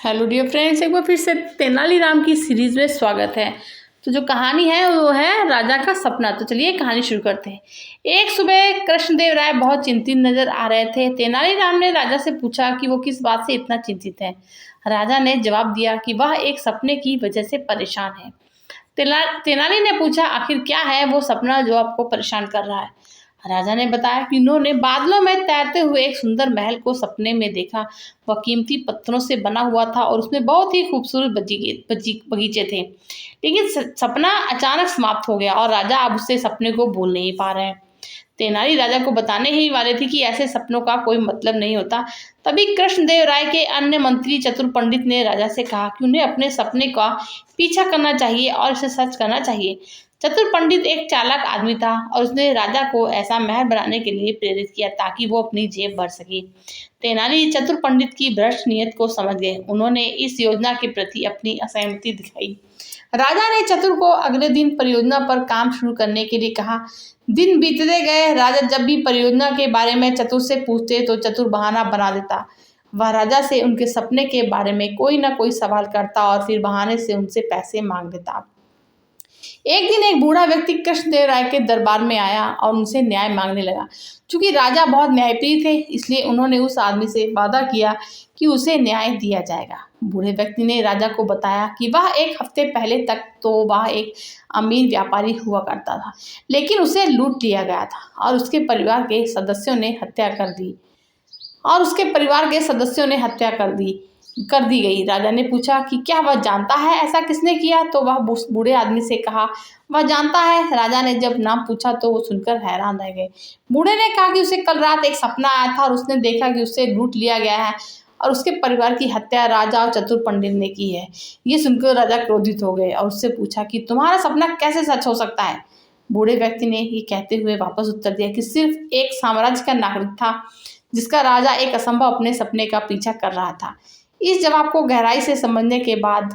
Hello dear friends, एक बार फिर से तेनालीराम की सीरीज में स्वागत है। तो जो कहानी है वो है राजा का सपना। तो चलिए कहानी शुरू करते हैं। एक सुबह कृष्णदेव राय बहुत चिंतित नजर आ रहे थे। तेनालीराम ने राजा से पूछा कि वो किस बात से इतना चिंतित है। राजा ने जवाब दिया कि वह एक सपने की वजह से परेशान है। तेनाली ने पूछा, आखिर क्या है वो सपना जो आपको परेशान कर रहा है। राजा ने बताया कि उन्होंने बादलों में तैरते हुए एक सुंदर महल को सपने में देखा। वह कीमती पत्थरों से बना हुआ था और उसमें बहुत ही खूबसूरत बगीचे थे। लेकिन सपना अचानक समाप्त हो गया और राजा अब उससे सपने को भूल नहीं पा रहे हैं। तेनाली राजा को बताने ही वाले थे कि ऐसे सपनों का कोई मतलब नहीं होता। तभी कृष्णदेव राय के अन्य मंत्री चतुर पंडित ने राजा से कहा कि उन्हें अपने सपने का पीछा करना चाहिए और इसे सच करना चाहिए। चतुर पंडित एक चालाक आदमी था और उसने राजा को ऐसा महल बनाने के लिए प्रेरित किया ताकि वो अपनी जेब भर सके। तेनाली चतुर पंडित की भ्रष्ट नीयत को समझ गए। उन्होंने इस योजना के प्रति अपनी असहमति दिखाई। राजा ने चतुर को अगले दिन परियोजना पर काम शुरू करने के लिए कहा। दिन बीतते गए। राजा जब भी परियोजना के बारे में चतुर से पूछते तो चतुर बहाना बना देता। वह राजा से उनके सपने के बारे में कोई ना कोई सवाल करता और फिर बहाने से उनसे पैसे मांग लेता। एक दिन एक बूढ़ा व्यक्ति कृष्णदेव राय के दरबार में आया और उनसे न्याय मांगने लगा। चूंकि राजा बहुत न्यायप्रिय थे, इसलिए उन्होंने उस आदमी से वादा किया कि उसे न्याय दिया जाएगा। बूढ़े व्यक्ति ने राजा को बताया कि वह एक हफ्ते पहले तक तो वह एक अमीर व्यापारी हुआ करता था, लेकिन उसे लूट लिया गया था और उसके परिवार के सदस्यों ने हत्या कर दी कर दी गई। राजा ने पूछा कि क्या वह जानता है ऐसा किसने किया। तो वह बूढ़े आदमी से कहा, वह जानता है। राजा ने जब नाम पूछा तो वो सुनकर हैरान रह गए। बूढ़े ने कहा कि उसे कल रात एक सपना आया था और उसने देखा कि उसे लूट लिया गया है और उसके परिवार की हत्या राजा और चतुर पंडित ने की है। ये सुनकर राजा क्रोधित हो गए और उससे पूछा कि तुम्हारा सपना कैसे सच हो सकता है। बूढ़े व्यक्ति ने ये कहते हुए वापस उत्तर दिया कि सिर्फ एक साम्राज्य का नागरिक था जिसका राजा एक असंभव अपने सपने का पीछा कर रहा था। इस जवाब को गहराई से समझने के बाद